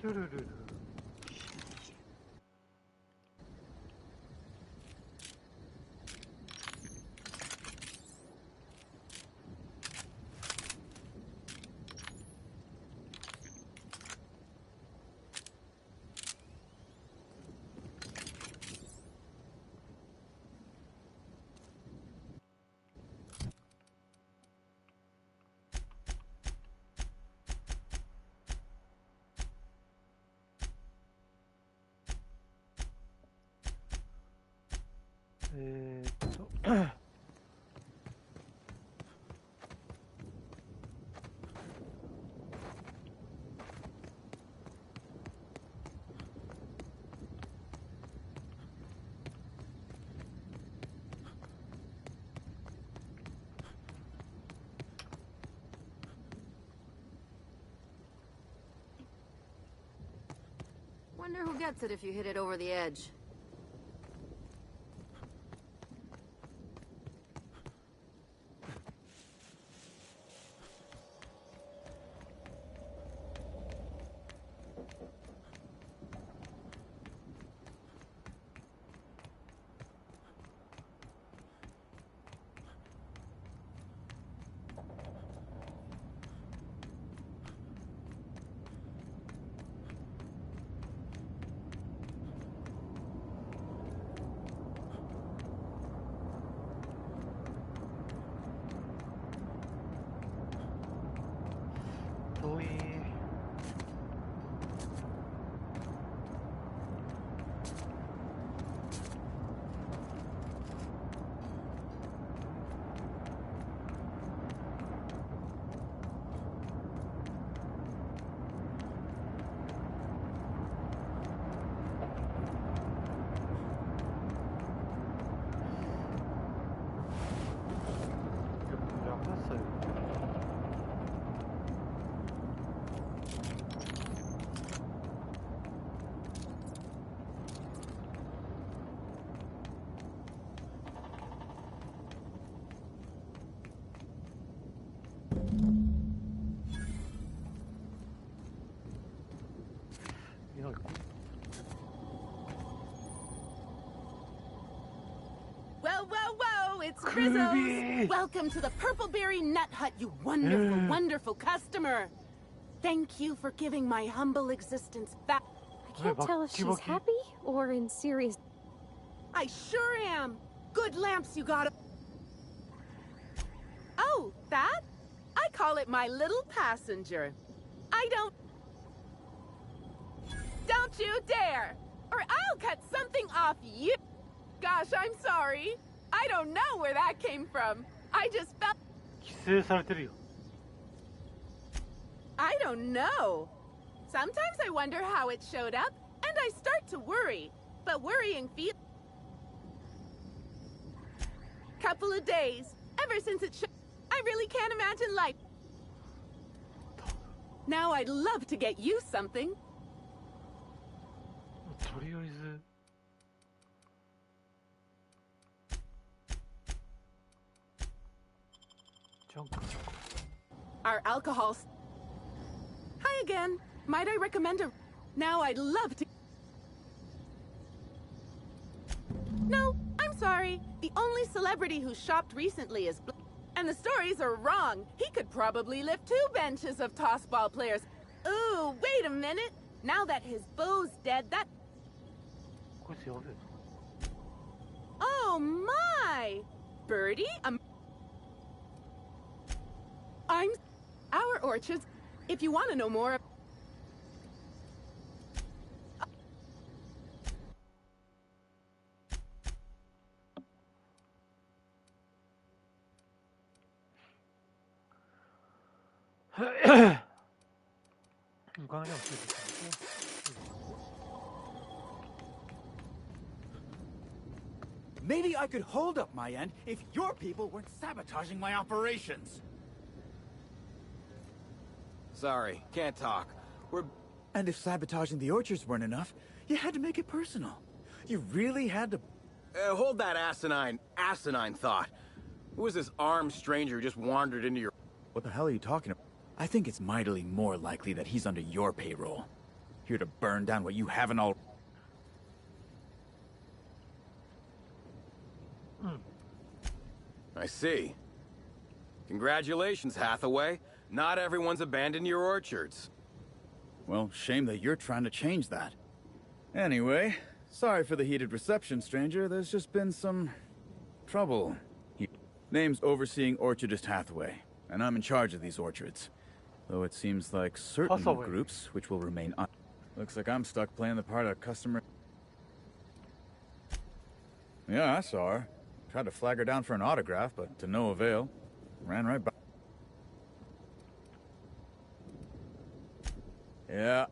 뚜루루루. Wonder who gets it if you hit it over the edge. 도이. Whoa, it's Rizzo's! Welcome to the Purpleberry Nut Hut, you wonderful, wonderful customer! Thank you for giving my humble existence back. I can't tell if she's happy or in serious... I sure am! Good lamps you got. Oh, that? I call it my little passenger. Don't you dare! Or I'll cut something off you! Gosh, I'm sorry. I don't know where that came from. I just felt... I don't know. Sometimes I wonder how it showed up, and I start to worry. But worrying couple of days, ever since it I really can't imagine life. Now I'd love to get you something. Our alcohols. Hi again. Might I recommend a... Now I'd love to... No, I'm sorry. The only celebrity who shopped recently is... And the stories are wrong. He could probably lift 2 benches of tossball players. Ooh, wait a minute. Now that his beau's dead, that... Oh my! Birdie? I'm... Our orchards. If you want to know more... Maybe I could hold up my end if your people weren't sabotaging my operations. Sorry, can't talk. And if sabotaging the orchards weren't enough, you had to make it personal. You really had to... Hold that asinine thought. Who is this armed stranger who just wandered into your... What the hell are you talking about? I think it's mightily more likely that he's under your payroll. Here to burn down what you haven't all... I see. Congratulations, Hathaway. Not everyone's abandoned your orchards. Well, shame that you're trying to change that. Anyway, sorry for the heated reception, stranger. There's just been some... trouble. Name's Overseeing Orchardist Hathaway, and I'm in charge of these orchards. Though it seems like certain Hathaway. groups, which will remain un... Looks like I'm stuck playing the part of customer... Yeah, I saw her. Tried to flag her down for an autograph, but to no avail. Ran right by... Yeah.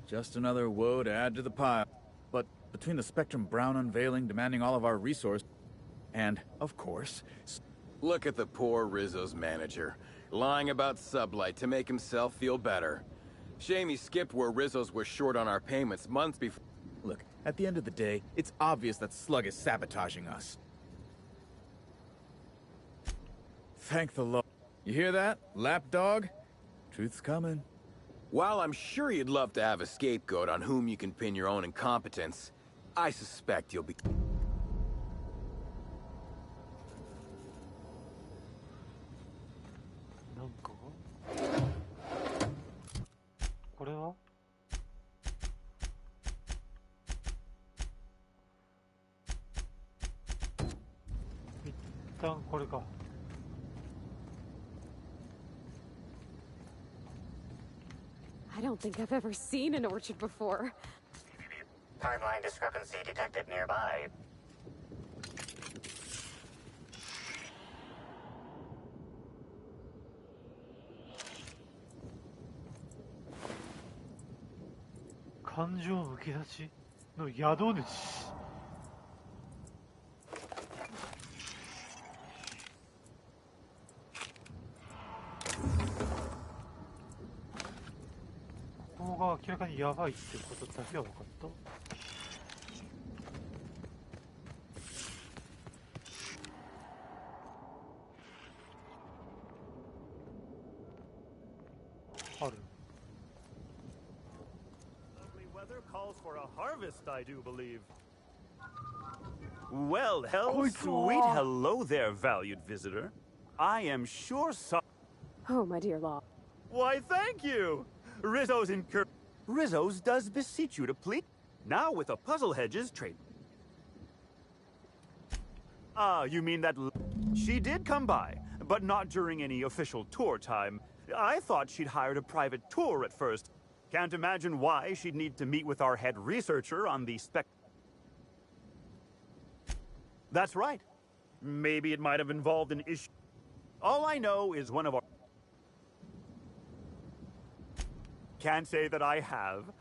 Just another woe to add to the pile. But between the Spectrum Brown unveiling demanding all of our resources, and, of course... Look at the poor Rizzo's manager, lying about Sublight to make himself feel better. Shame he skipped where Rizzo's was short on our payments months before... Look, at the end of the day, it's obvious that Slug is sabotaging us. Thank the Lord. You hear that, lapdog? Truth's coming. While I'm sure you'd love to have a scapegoat on whom you can pin your own incompetence, I suspect you'll be... なんかこれは一旦これか。I don't think I've ever seen an orchard before. Timeline discrepancy detected nearby. Kanjouむき出しの宿主。ここが明らかにヤバいってことだけは分かった。ある。Lovely weather calls for a harvest, I do believe. Well, hell, sweet hello there, valued visitor. I am sure Oh, my dear law. Why, thank you! Rizzo's does beseech you to please. Now with a puzzle hedges trade. Ah, you mean that she did come by, but not during any official tour time. I thought she'd hired a private tour at first. Can't imagine why she'd need to meet with our head researcher on the spec... That's right. Maybe it might have involved an issue. All I know is one of our... Can't say that I have.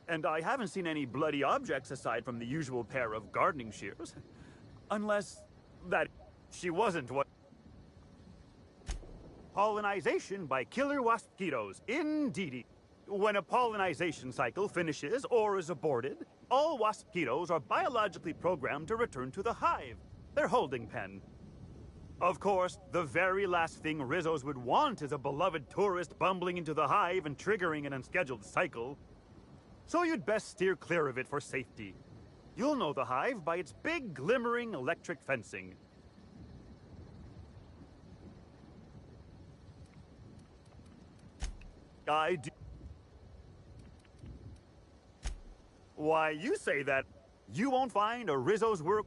And I haven't seen any bloody objects aside from the usual pair of gardening shears. Unless that she wasn't what... Pollinization by killer mosquitoes, indeedy. When a pollinization cycle finishes or is aborted, all mosquitoes are biologically programmed to return to the hive, their holding pen. Of course, the very last thing Rizzo's would want is a beloved tourist bumbling into the hive and triggering an unscheduled cycle. So you'd best steer clear of it for safety. You'll know the hive by its big, glimmering electric fencing. I do... Why, you say that. You won't find a Rizzo's work...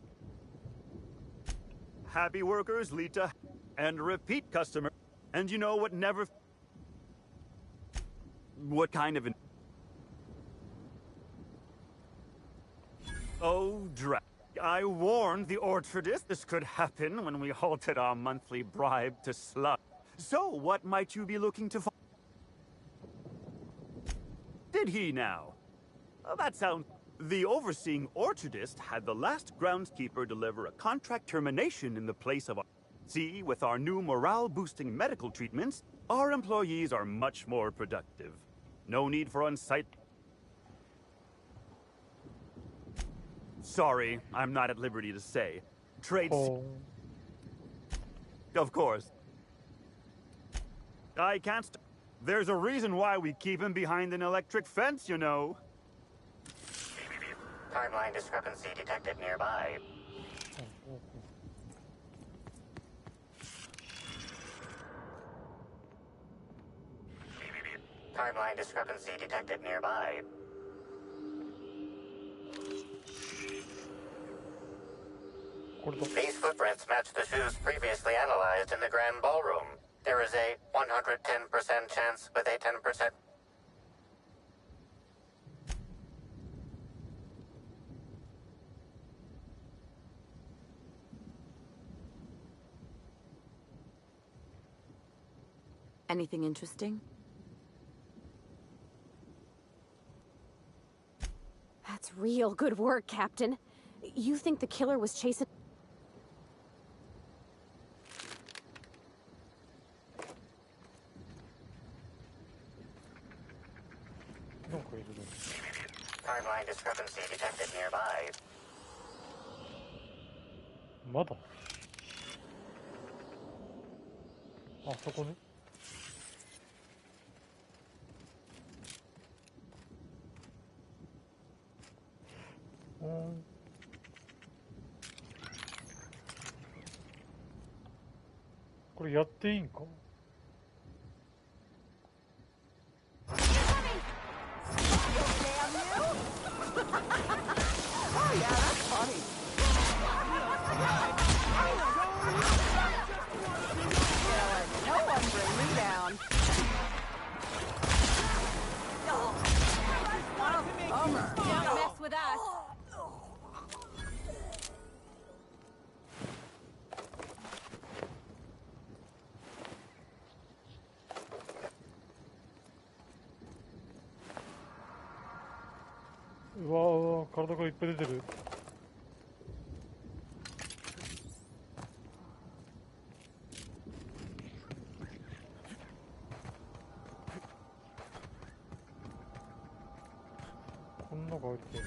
Happy workers lead to... and repeat customers. And you know what never... What kind of an... Oh, drat. I warned the orchardist this could happen when we halted our monthly bribe to Slug. So, what might you be looking to find? Did he now? That sounds... The overseeing orchardist had the last groundskeeper deliver a contract termination in the place of... See, with our new morale-boosting medical treatments, our employees are much more productive. No need for unsight... Sorry, I'm not at liberty to say. Trade... Of course. I can't... There's a reason why we keep him behind an electric fence, you know. Timeline discrepancy detected nearby. Timeline discrepancy detected nearby. These footprints match the shoes previously analyzed in the Grand Ballroom. There is a 110% chance with a 10%. Anything interesting? That's real good work, Captain. You think the killer was chasing... Timeline discrepancy detected nearby. まだあそこねこれやっていいんかうわうわ体がいっぱい出てるこんなのが入ってる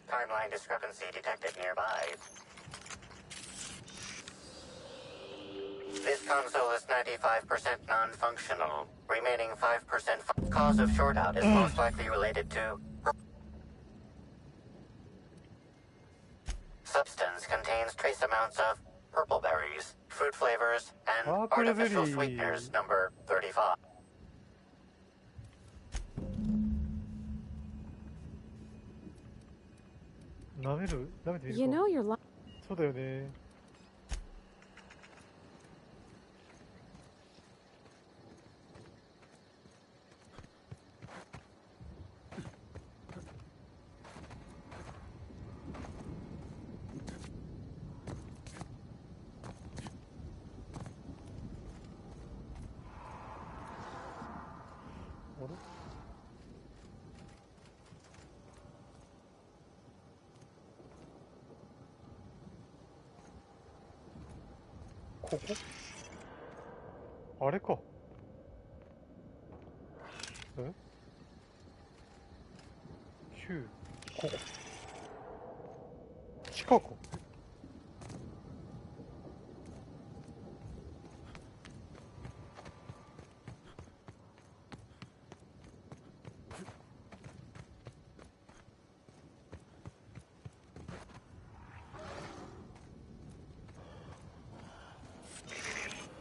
Timeline discrepancy detected nearby. This console is 95% non-functional. Remaining 5% cause of shortout is most likely related to... Substance contains trace amounts of purple berries, fruit flavors, and artificial sweeteners number 35. You know you're lying. そうだよねあれここあれかえ9ここ地下か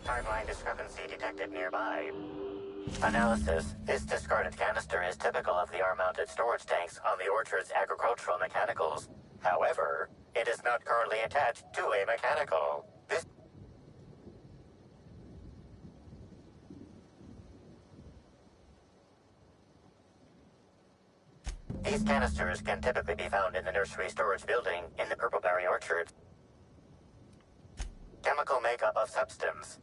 Timeline discrepancy detected nearby. Analysis. This discarded canister is typical of the R-mounted storage tanks on the Orchard's agricultural mechanicals. However, it is not currently attached to a mechanical. This These canisters can typically be found in the nursery storage building in the Purpleberry Orchard. Chemical makeup of substance.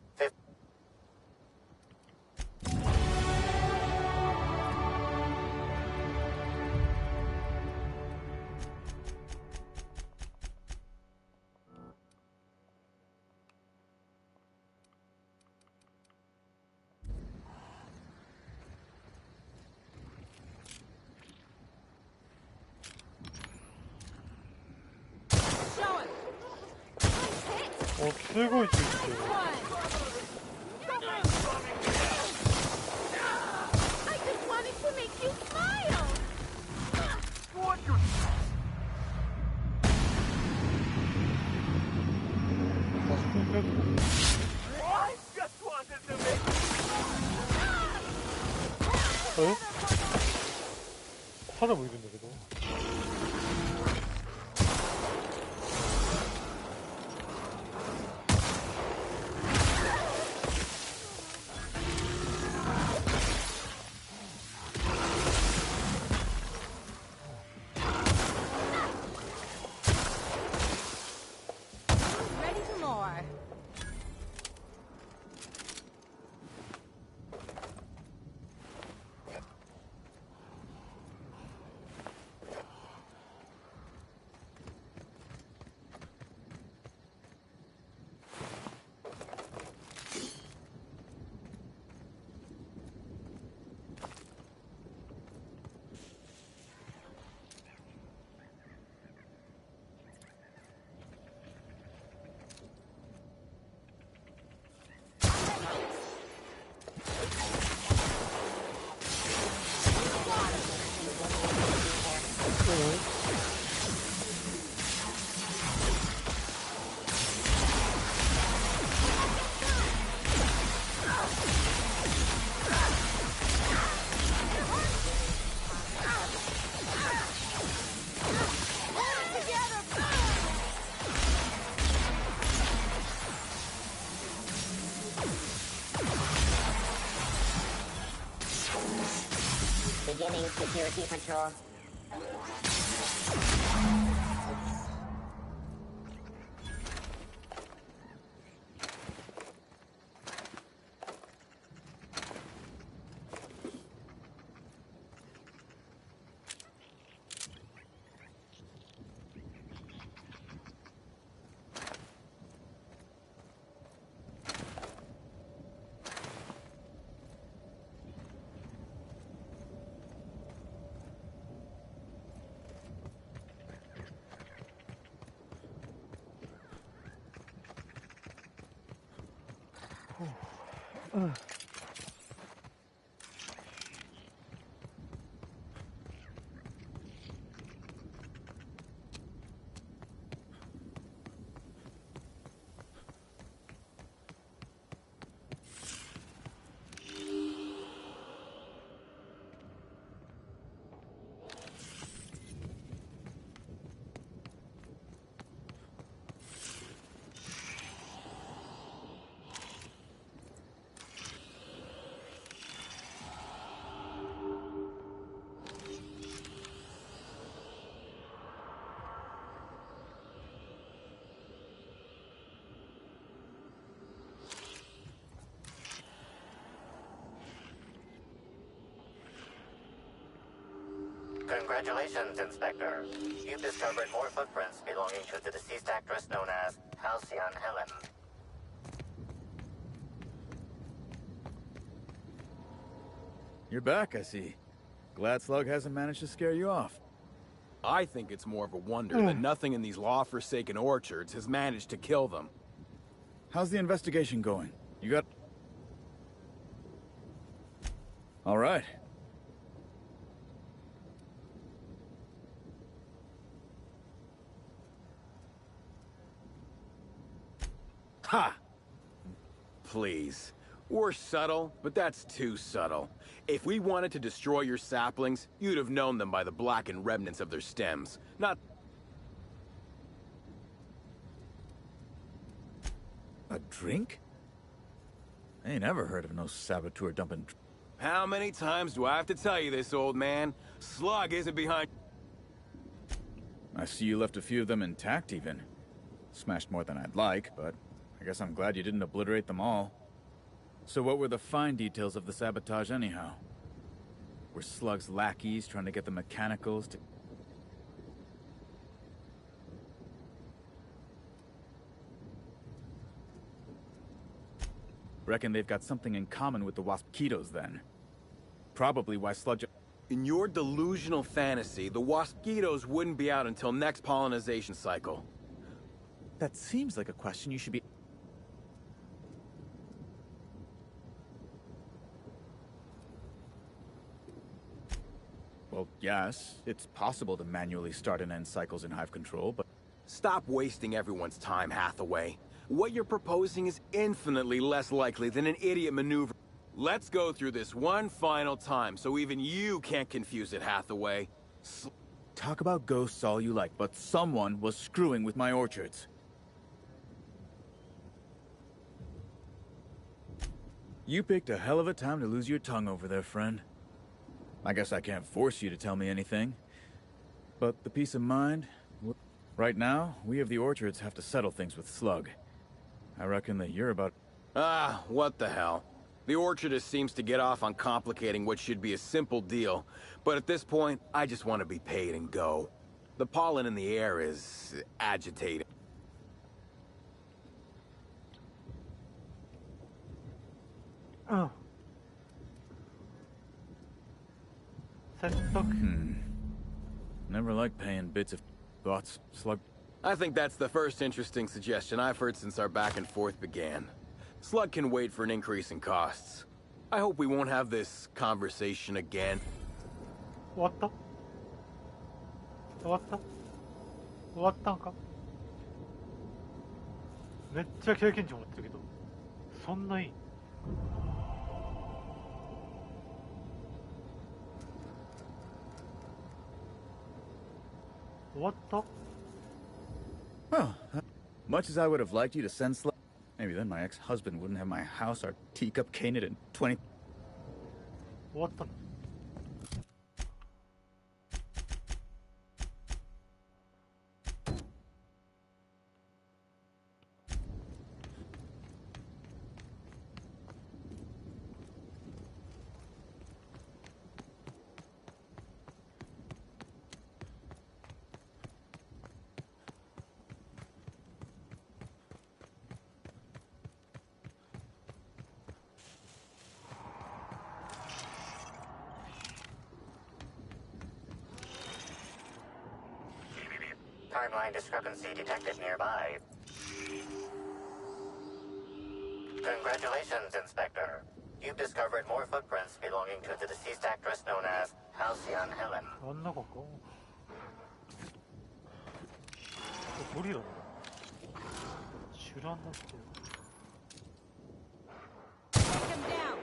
쓰고 있지, 이제. I just wanted to make you smile! I just wanted to make 어? 하나 보이던데, 그래도. Ready for more. Beginning security control. Congratulations, Inspector. You've discovered more footprints belonging to the deceased actress known as Halcyon Helen. You're back, I see. Glad Slug hasn't managed to scare you off. I think it's more of a wonder that nothing in these law-forsaken orchards has managed to kill them. How's the investigation going? You got... All right. Ha! Please. We're subtle, but that's too subtle. If we wanted to destroy your saplings, you'd have known them by the blackened remnants of their stems, not... A drink? I ain't ever heard of no saboteur dumping... How many times do I have to tell you this, old man? Slug isn't behind... I see you left a few of them intact even. Smashed more than I'd like, but I guess I'm glad you didn't obliterate them all. So what were the fine details of the sabotage anyhow? Were Slug's lackeys trying to get the mechanicals to... Reckon they've got something in common with the Waspitos then. Probably why Slug... In your delusional fantasy, the Waspitos wouldn't be out until next pollinization cycle. That seems like a question you should be... Well, yes, it's possible to manually start and end cycles in hive control, but... Stop wasting everyone's time, Hathaway. What you're proposing is infinitely less likely than an idiot maneuver. Let's go through this one final time so even you can't confuse it, Hathaway. Talk about ghosts all you like, but someone was screwing with my orchards. You picked a hell of a time to lose your tongue over there, friend. I guess I can't force you to tell me anything. But the peace of mind... Right now, we of the orchards have to settle things with Slug. I reckon that you're about... Ah, what the hell. The orchardist seems to get off on complicating what should be a simple deal. But at this point, I just want to be paid and go. The pollen in the air is... agitating. Never liked paying bits of thoughts, Slug. I think that's the first interesting suggestion I've heard since our back and forth began. Slug can wait for an increase in costs. I hope we won't have this conversation again. 終わった終わった終わったんかめっちゃ経験値持ってるけどそんないい終わった Well, much as I would have liked you to send Slug, maybe then my ex-husband wouldn't have my house, our teacup caned in 20... 終わったの Timeline discrepancy detected nearby. Congratulations, Inspector. You've discovered more footprints belonging to the deceased actress known as Halcyon Helen. あんな子かゴリラだ知らんなってよ Take him down.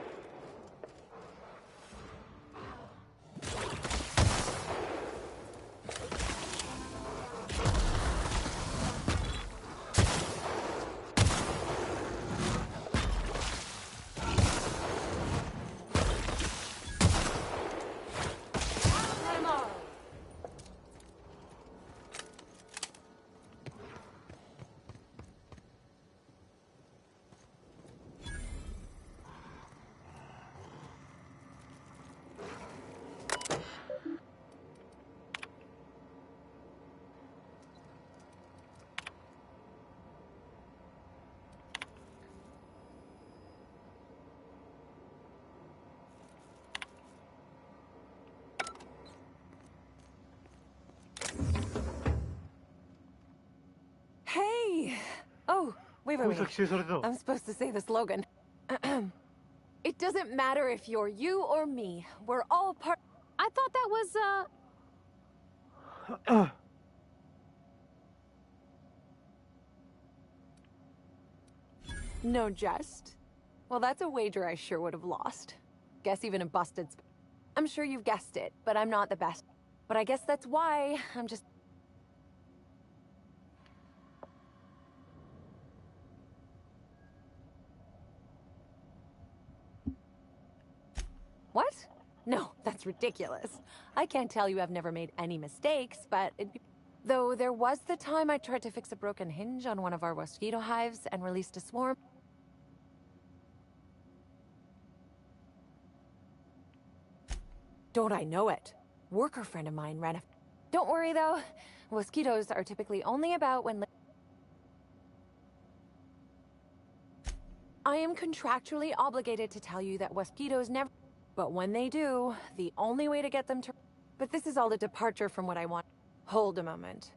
Hey! Oh, wait. こいつは規制されてたの I'm supposed to say the slogan. It doesn't matter if you're you or me. We're all part... I thought that was, No jest? Well, that's a wager I sure would have lost. Guess even a busted... I'm sure you've guessed it, but I'm not the best. But I guess that's why I'm just... What? No, that's ridiculous. I can't tell you I've never made any mistakes, but it'd be... Though there was the time I tried to fix a broken hinge on one of our mosquito hives and released a swarm. Don't I know it? Worker friend of mine ran a... Don't worry though. Mosquitoes are typically only about when... I am contractually obligated to tell you that mosquitoes never... But when they do, the only way to get them to... But this is all a departure from what I want. Hold a moment.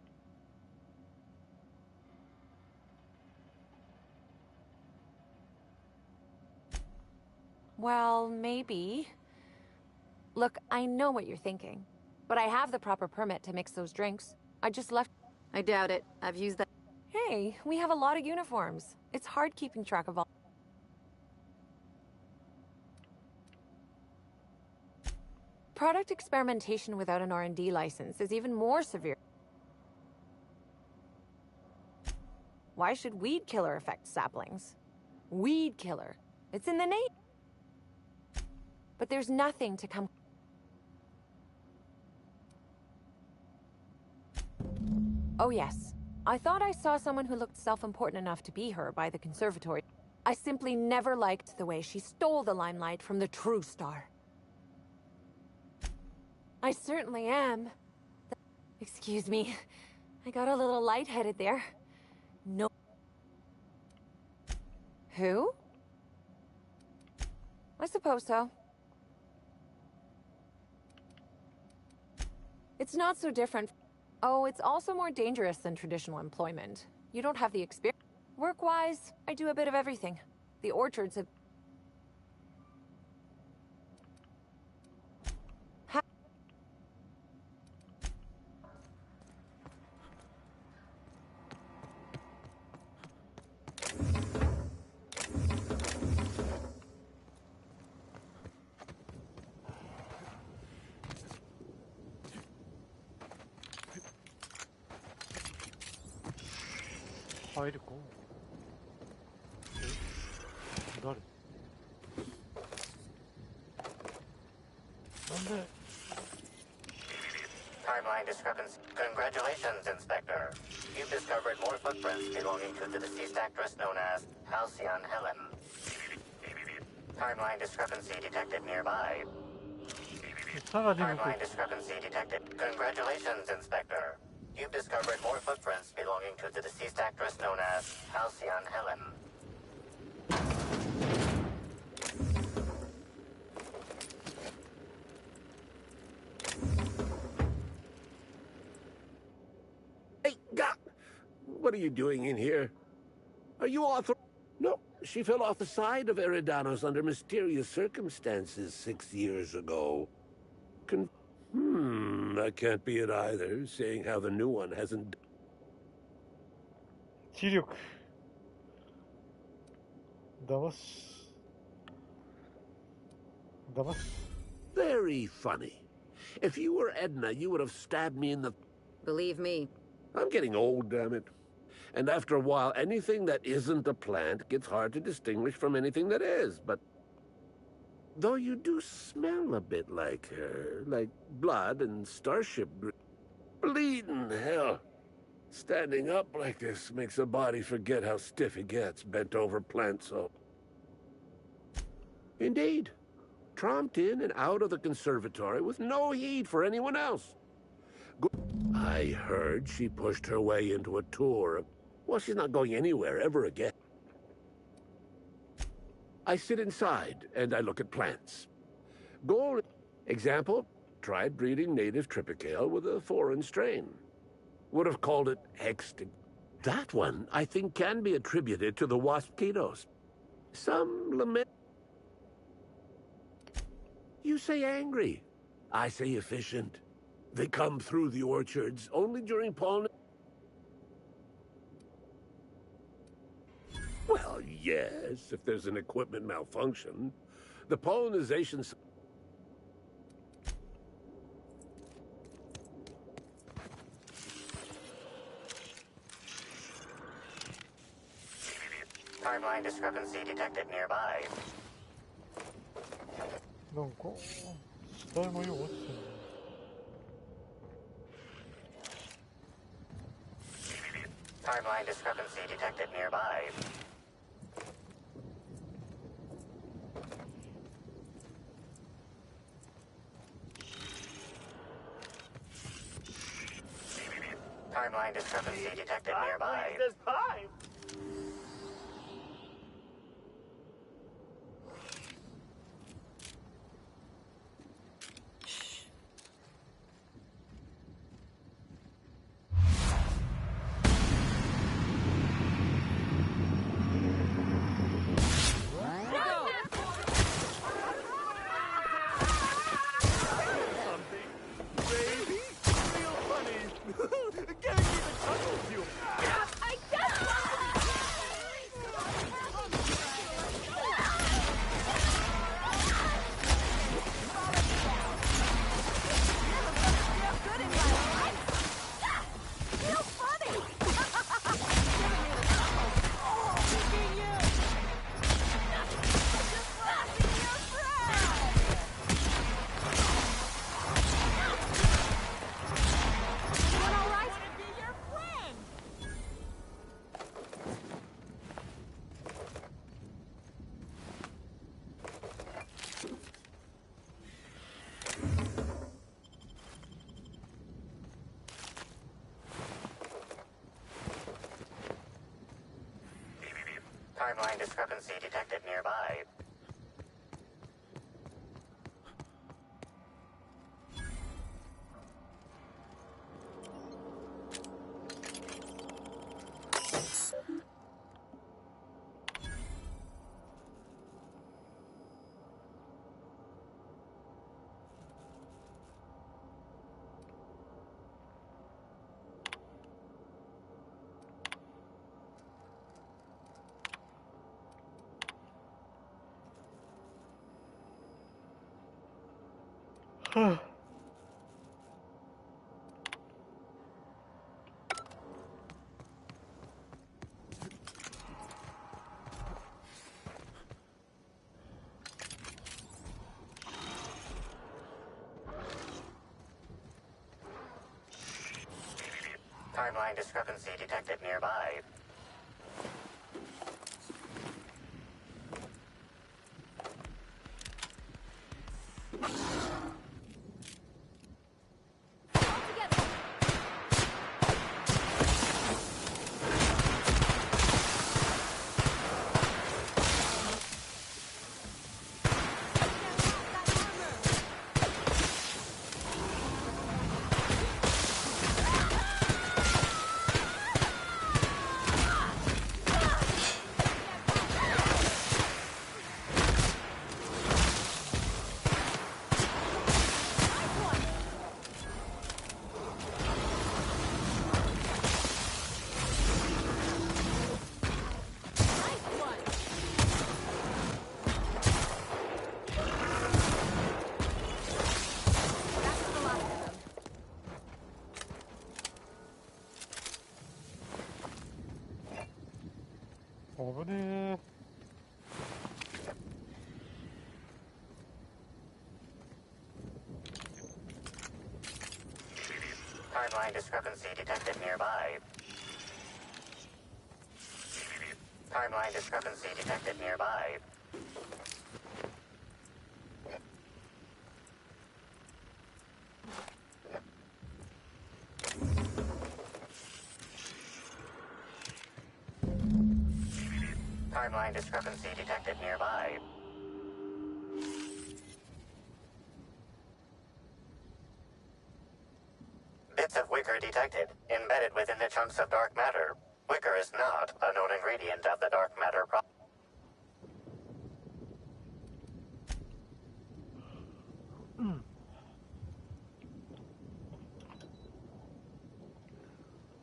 Well, maybe. Look, I know what you're thinking. But I have the proper permit to mix those drinks. I just left... I doubt it. I've used that. Hey, we have a lot of uniforms. It's hard keeping track of all... Product experimentation without an R&D license is even more severe. Why should weed killer affect saplings? Weed killer. It's in the name. But there's nothing to come... Oh yes. I thought I saw someone who looked self-important enough to be her by the conservatory. I simply never liked the way she stole the limelight from the true star. I certainly am. Excuse me. I got a little lightheaded there. No. Who? I suppose so. It's not so different. Oh, it's also more dangerous than traditional employment. You don't have the experience. Work-wise, I do a bit of everything. The orchards have...入るか。誰？なんで？ Timeline discrepancy. Congratulations, Inspector. You've discovered more footprints belonging to the deceased actress known as Halcyon Helen. Timeline discrepancy detected nearby. Timeline discrepancy detected. Congratulations, Inspector. You've discovered more footprints belonging to the deceased actress known as Halcyon Helen. Hey, God! What are you doing in here? Are you author... No, she fell off the side of Eridanos under mysterious circumstances 6 years ago. That can't be it either, seeing how the new one hasn't... 知力。騙す。騙す。 Very funny. If you were Edna, you would have stabbed me in the... Believe me. I'm getting old, damn it. And after a while, anything that isn't a plant gets hard to distinguish from anything that is, but... Though you do smell a bit like her, like blood and starship... Bleeding hell. Standing up like this makes a body forget how stiff it gets, bent over plant soap. Indeed. Tromped in and out of the conservatory with no heed for anyone else. I heard she pushed her way into a tour of... Well, she's not going anywhere ever again. I sit inside and I look at plants. Goal... Example, tried breeding native Tripicale with a foreign strain. Would have called it hexed. That one, I think, can be attributed to the mosquitoes. Some lament... You say angry. I say efficient. They come through the orchards only during pollen... Well, yes, if there's an equipment malfunction. The pollinization... Timeline discrepancy detected nearby. なんか死体もよう落ちてる。Timeline discrepancy detected nearby. Timeline discrepancy detected nearby. This time. Timeline discrepancy detected nearby. Timeline discrepancy detected nearby. 어머니. Timeline discrepancy detected nearby. Timeline discrepancy detected nearby. Timeline discrepancy detected nearby. Bits of wicker detected, embedded within the chunks of dark matter. Wicker is not a known ingredient of the dark matter process.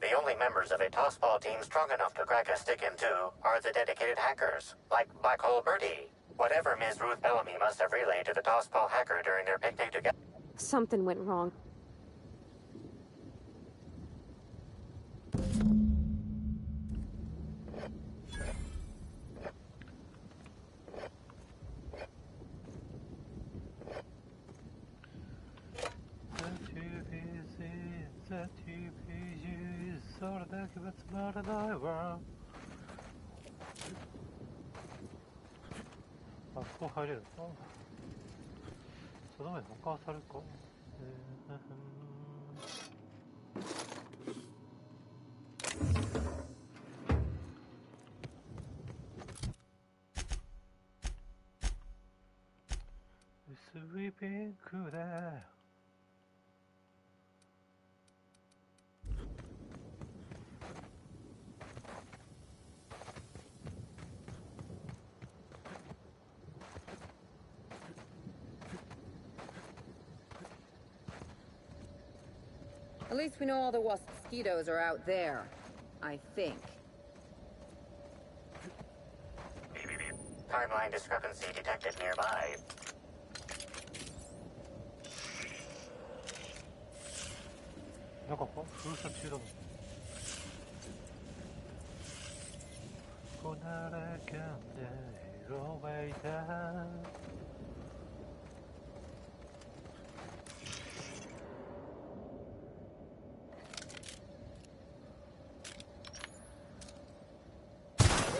The only members of a tossball team strong enough to crack a stick in two are the dedicated hackers, like Black Hole Birdie. Whatever Ms. Ruth Bellamy must have relayed to the tossball hacker during their picnic together. Something went wrong. That you busy, that you busy, so that 기분 말은 나와. 아, 또 하이를 또. 저놈의 뭔가 다를 거. Sweeping 그래. At least we know all the mosquitoes are out there. I think. Timeline discrepancy detected nearby. 내가 불사 치러. 고나라 견제 이로웨이다.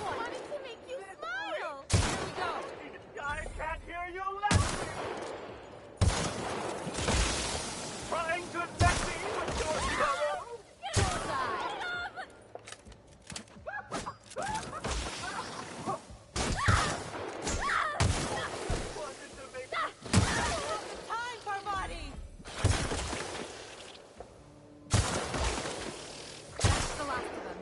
Wanted to make you smile. I can't hear you laughing! Trying to net me with your sorrow! Wanted to make Time, Parvati! That's the last of them.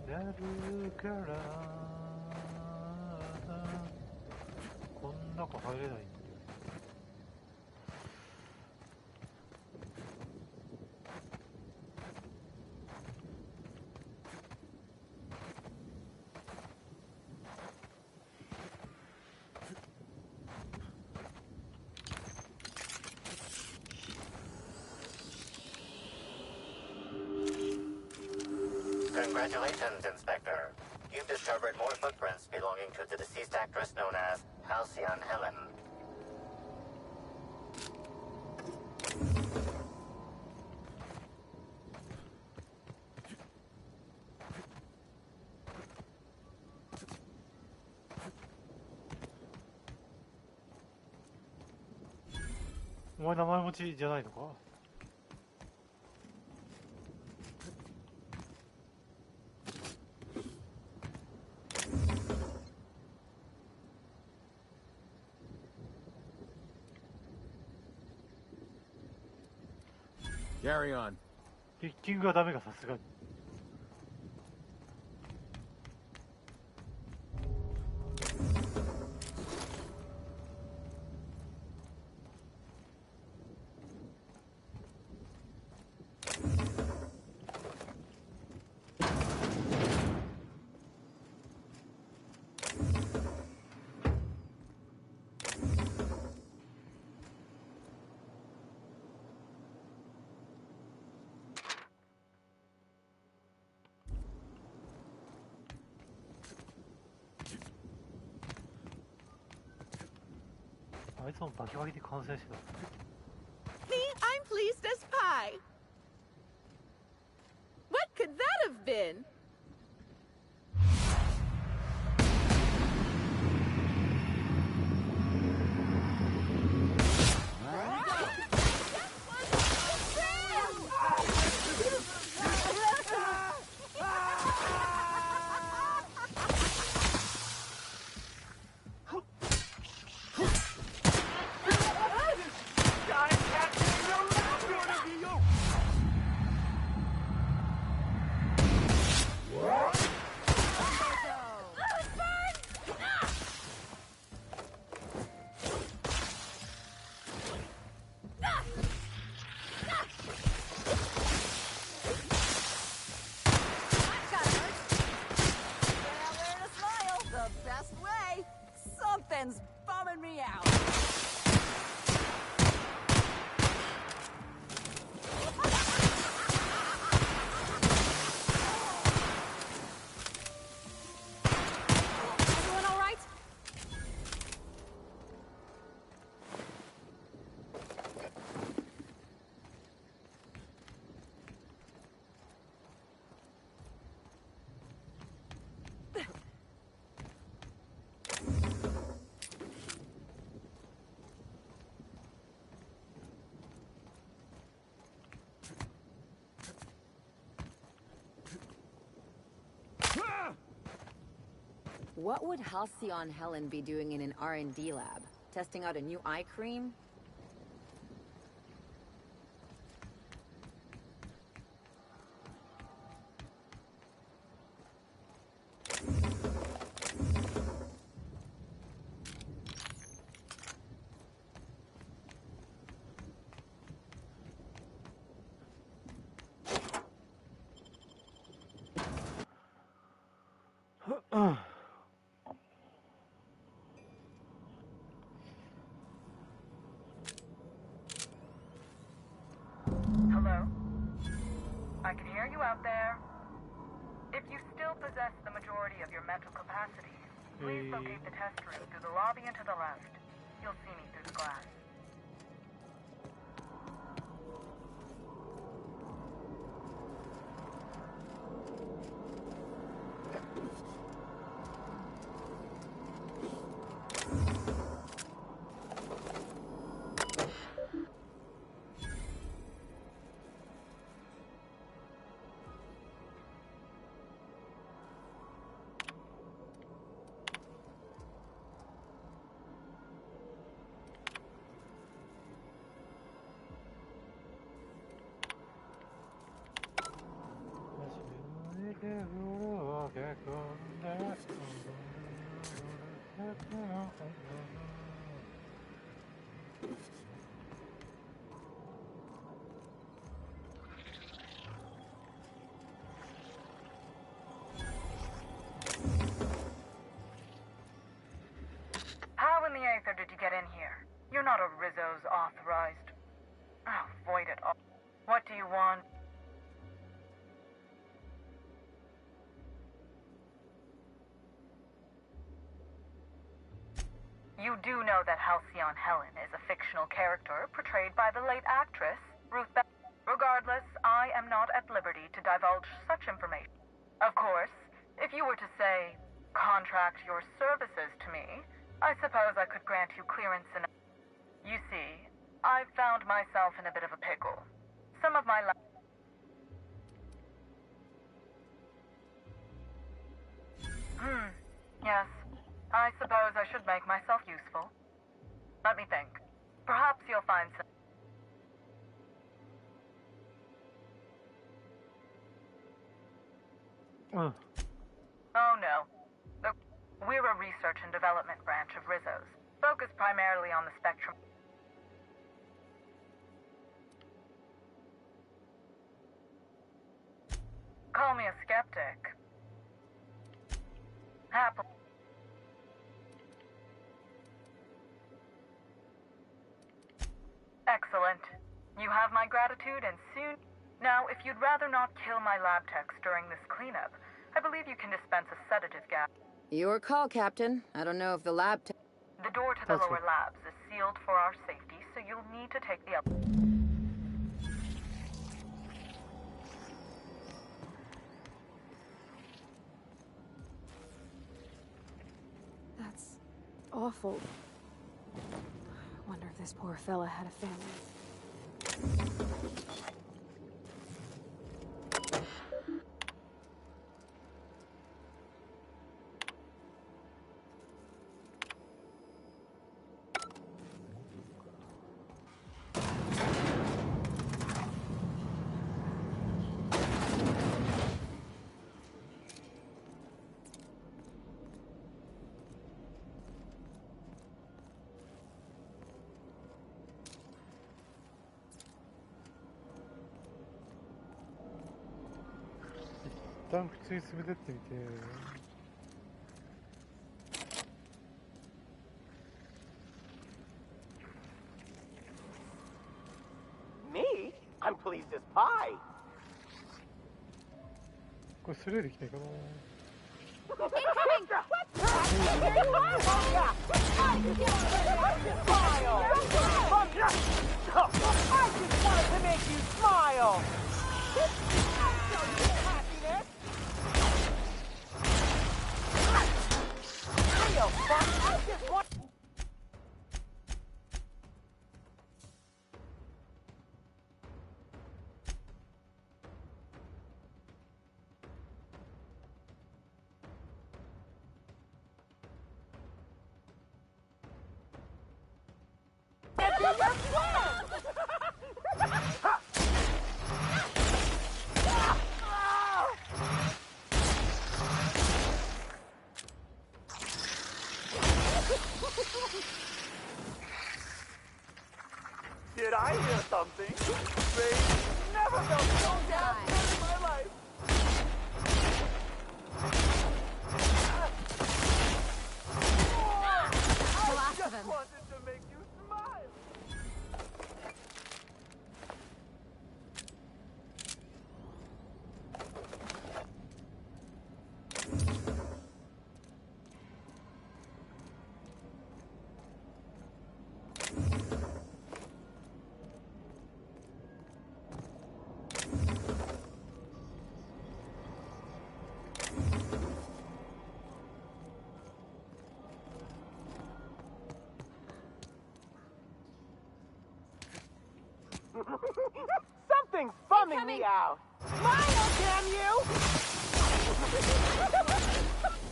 나를 가라. こん中入れないんだよ。Congratulations, Inspector. You've discovered more footprints belonging to the deceased actress known as Halcyon Helen.お前名前持ちじゃないのか。Carry on. ピッキングはダメか、さすがに。あいつもバキバキで完成してた。 Me, I'm pleased as pie. What could that have been? What would Halcyon Helen be doing in an R&D lab? Testing out a new eye cream? Hello? I can hear you out there. If you still possess the majority of your mental capacities, please locate the test room through the lobby and to the left. You'll see me through the glass. How in the Aether did you get in here? You're not a Rizzo's authorized. Oh, void it all. What do you want? You do know that Halcyon Helen is a fictional character portrayed by the late actress, Ruth Be- Regardless, I am not at liberty to divulge such information. Of course, if you were to say, contract your services to me, I suppose I could grant you clearance in... You see, I've found myself in a bit of a pickle. Some of my... Yes. I suppose I should make myself useful. Let me think. Perhaps you'll find some... Oh no. We're a research and development branch of Rizzo's, focused primarily on the spectrum. Call me a skeptic. Happily. Excellent. You have my gratitude, and soon... Now, if you'd rather not kill my lab techs during this cleanup, I believe you can dispense a sedative gas. Your call, Captain. I don't know if the lab... The door to the lower labs is sealed for our safety, so you'll need to take the up... That's awful. I wonder if this poor fella had a family. 일단 그쪽에 있으면 됐지 이제. Me? I'm pleased as pie. 그 스릴이 내가 Incoming! What? Here you are! Oh, yeah! I just wanted to make you smile! I'll show you happiness! Real fun! I just want... your plan! Did I hear something? Ray never felt so damn good in my life. I just wanted to make you smile. Something's bumming me out. Smile, damn you!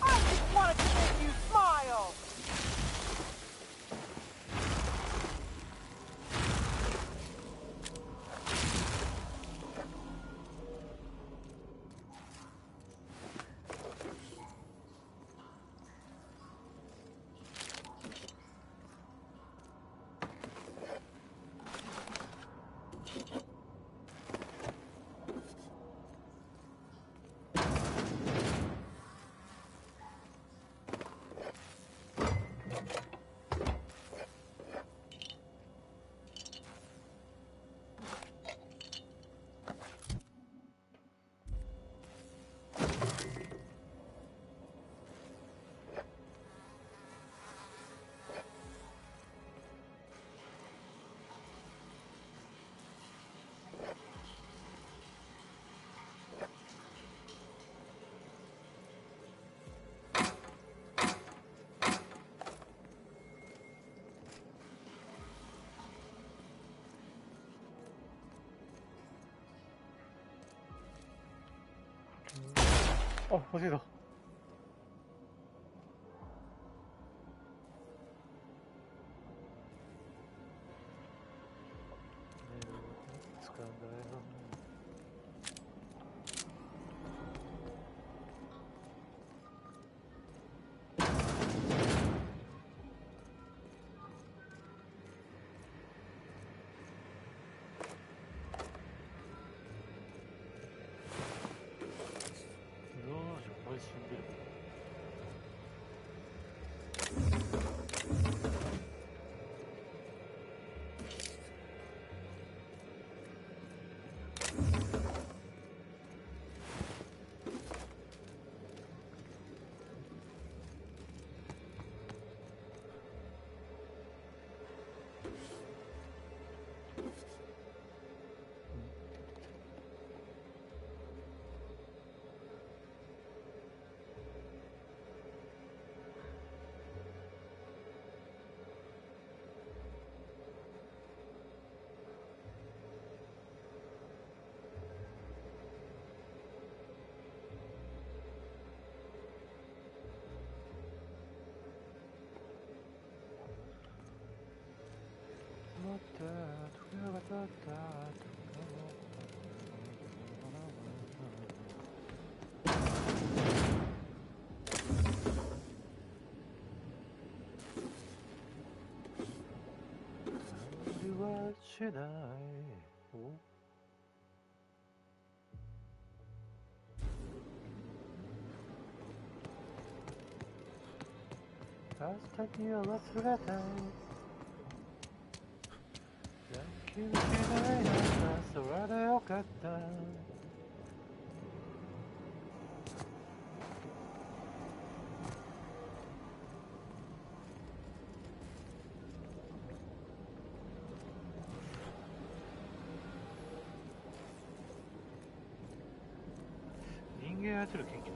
I just wanted to make you smile. 어디다? What should I? Oh.明日には忘れたい君次第なんだそれでよかった人間操る研究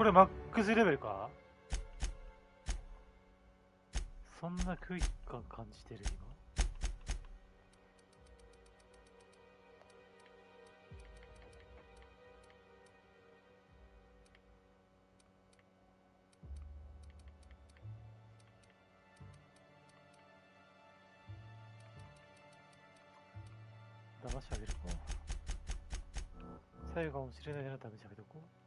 これマックスレベルか。そんな空気感感じてる今。騙しあげるか。最後かもしれないなら試しあげとこう。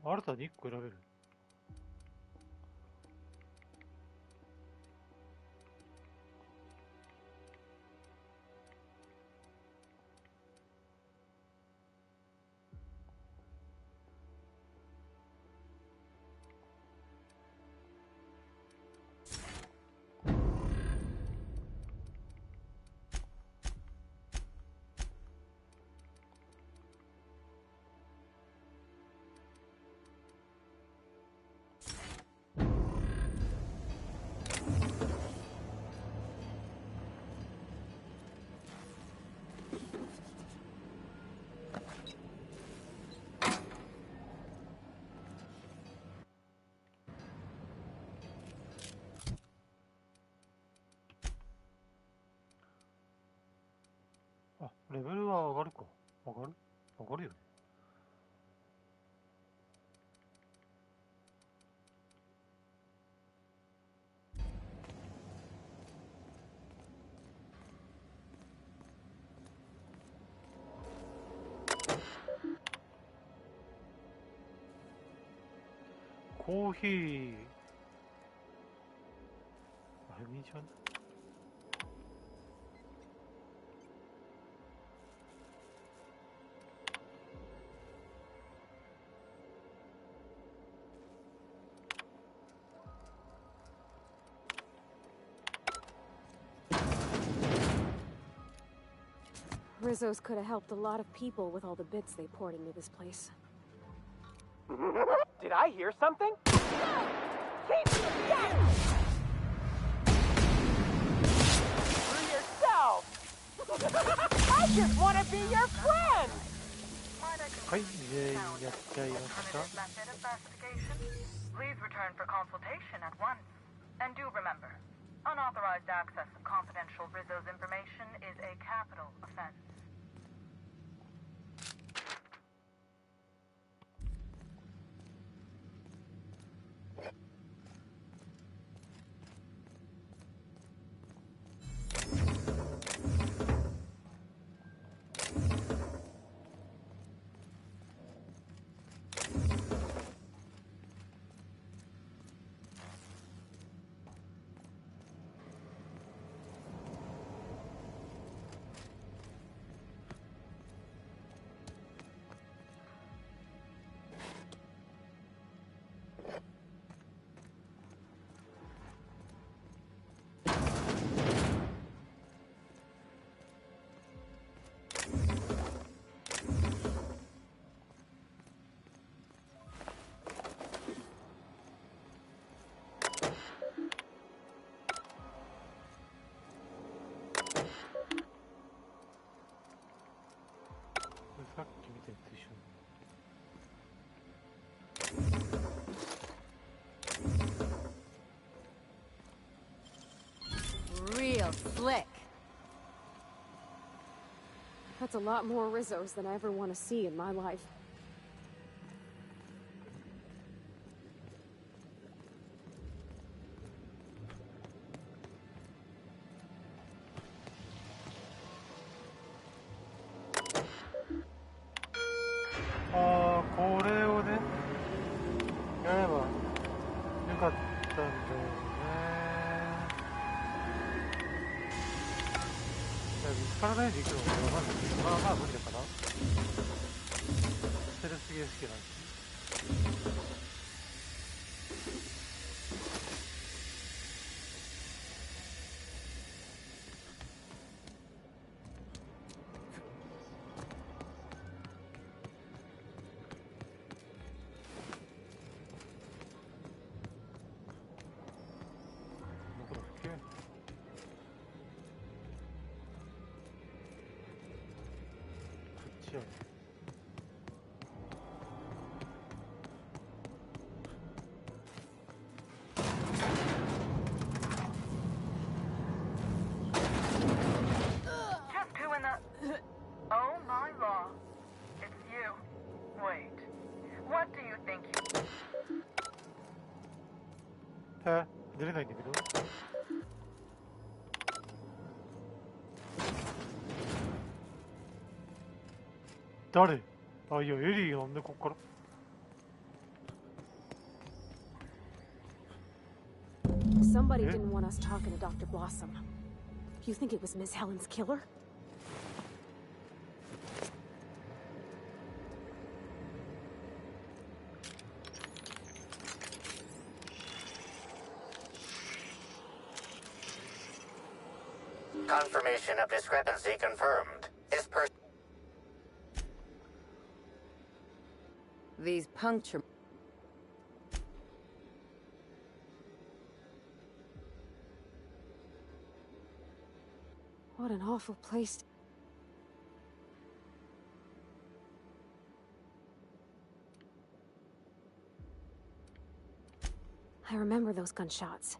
新たに1個選べる。あ、レベルは上がるか。上がる上がるよね。コーヒー。あれ、いいじゃん。Rizzo's could have helped a lot of people with all the bits they poured into this place. Did I hear something? Keep For yourself! I just want to be your friend! はい、全員やっちゃいました。 Please return for consultation at once. And do remember, unauthorized access of confidential Rizzo's information is a capital offense. Limited edition. Real slick. That's a lot more Rizzos than I ever want to see in my life.これをね、やればよかったんだよね。見つからないでいくのもわかんないけど、まあ無理だから。ステルスゲー好きなんです。Oh my law. It's you. Wait. What do you think you... 出れないんだけど。誰？あ、いや、エリーなんでこっから。Somebody didn't want us talking to Dr. Blossom. You think it was Miss Helen's killer? Confirmation of discrepancy confirmed. This person... These puncture... What an awful place. I remember those gunshots.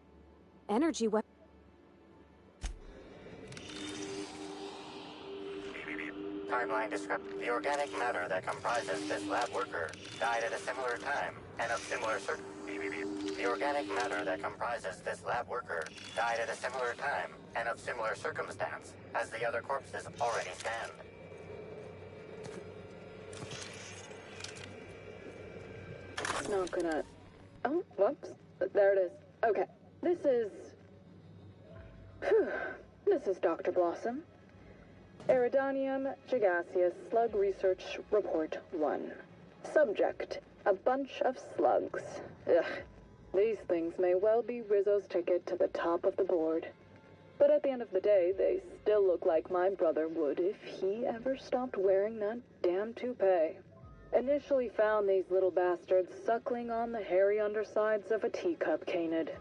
Energy weapons. Timeline discrepancy. The organic matter that comprises this lab worker died at a similar time and of similar The organic matter that comprises this lab worker died at a similar time and of similar circumstance as the other corpses already stand. Not gonna... Oh, whoops. There it is. Okay. This is... Phew. This is Dr. Blossom. Iridanium Gigaseous Slug Research Report 1. Subject: a bunch of slugs. Ugh. These things may well be Rizzo's ticket to the top of the board. But at the end of the day, they still look like my brother would if he ever stopped wearing that damn toupee. Initially found these little bastards suckling on the hairy undersides of a teacup canid.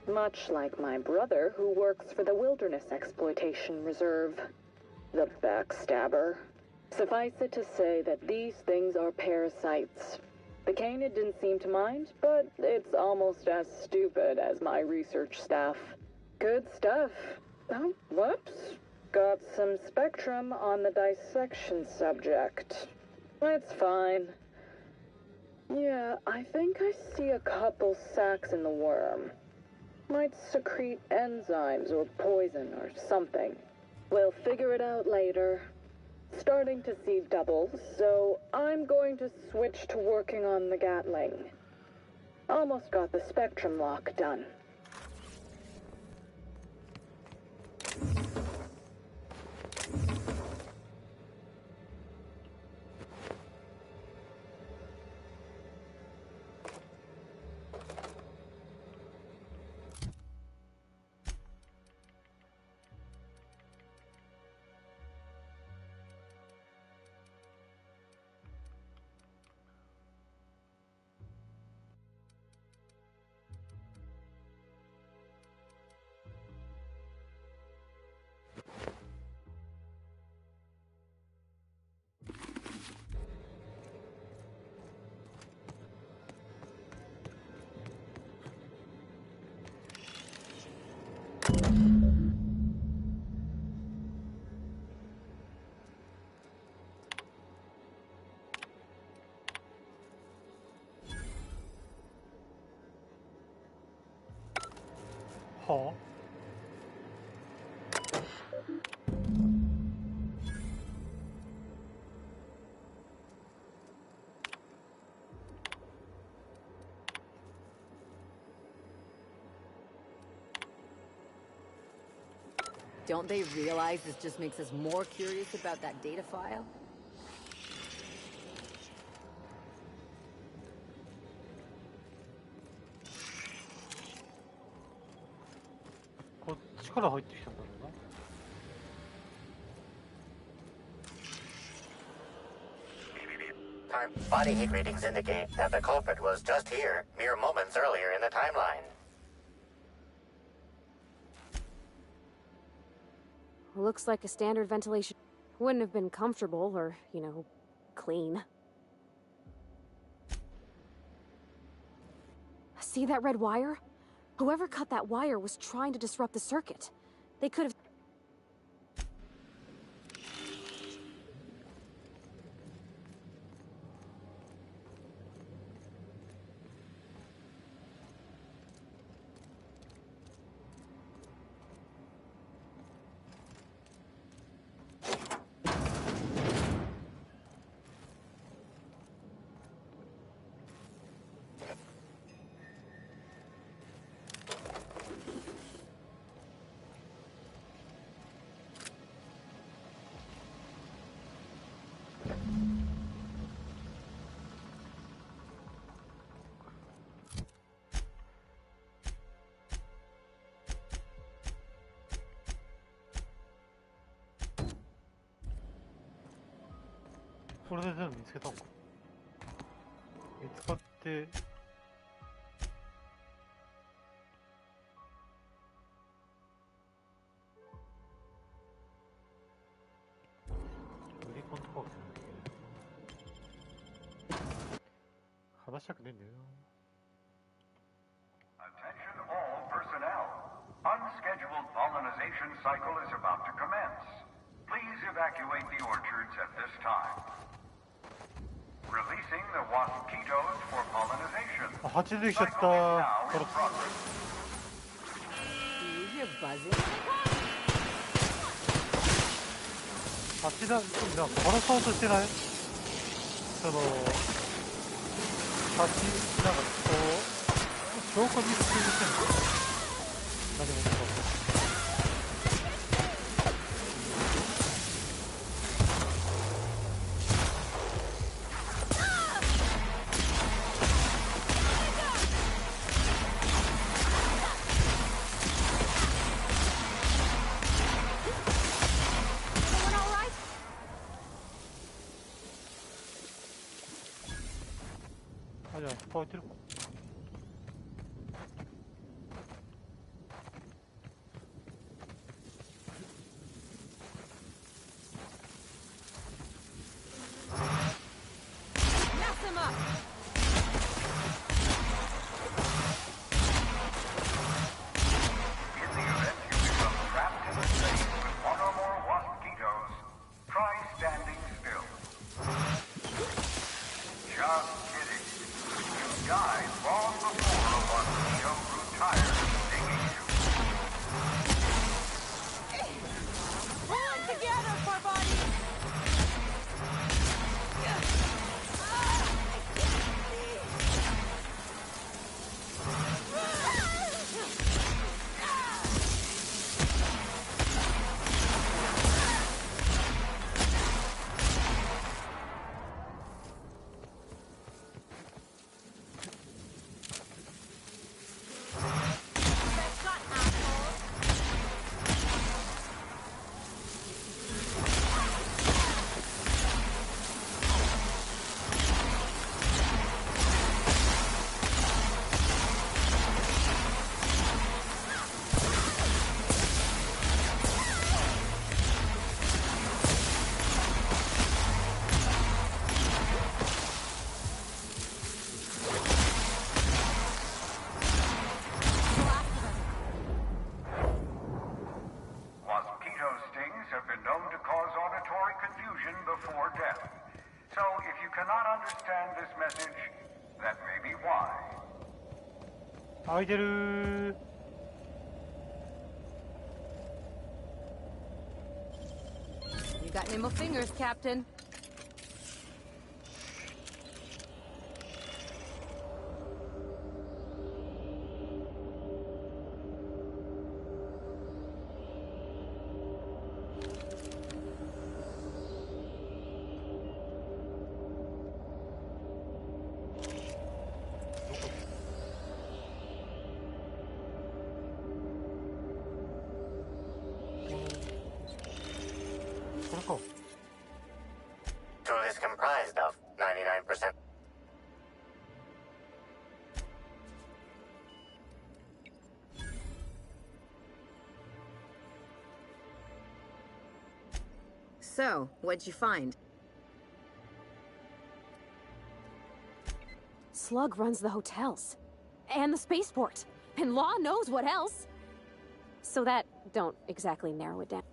Much like my brother, who works for the Wilderness Exploitation Reserve. The backstabber. Suffice it to say that these things are parasites. The canid didn't seem to mind, but it's almost as stupid as my research staff. Good stuff. Oh, whoops. Got some spectrum on the dissection subject. It's fine. Yeah, I think I see a couple sacs in the worm. Might secrete enzymes or poison or something. We'll figure it out later. Starting to see doubles, so I'm going to switch to working on the Gatling. Almost got the spectrum lock done. はあ Don't they realize this just makes us more curious about that data file? Body heat readings indicate that the culprit was just here, mere moments earlier in the timeline. Looks like a standard ventilation. Wouldn't have been comfortable or, you know, clean. See that red wire? Whoever cut that wire was trying to disrupt the circuit. They could have...それで全部見つけたのか。見つかって、売り込んとこうか。話したくねえんだよ。Attention all personnel. Unscheduled pollinization cycle is about to commence. Please evacuate the orchards at this time. Releasing the mosquitoes for pollinization. あ、蜂出てきちゃった。Do you hear buzzing? 蜂だ、なんか殺そうとしてない？その、蜂、なんかこう、消化密集してんの？何もそう。あ、じゃあ、こうやってるか。開いてるー。Got nimble fingers, Captain. Tool is comprised of 99%. So, what'd you find? Slug runs the hotels. And the spaceport. And Law knows what else. So that don't exactly narrow it down.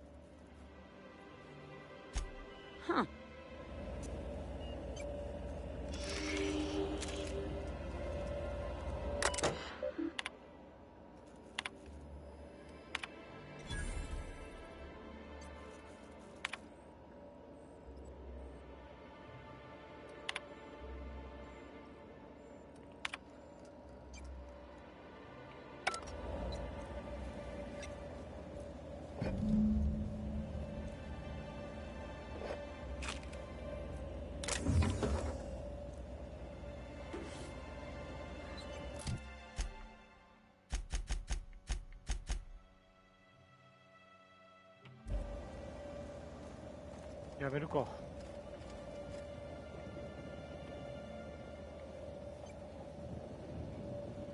Huh.やめるか。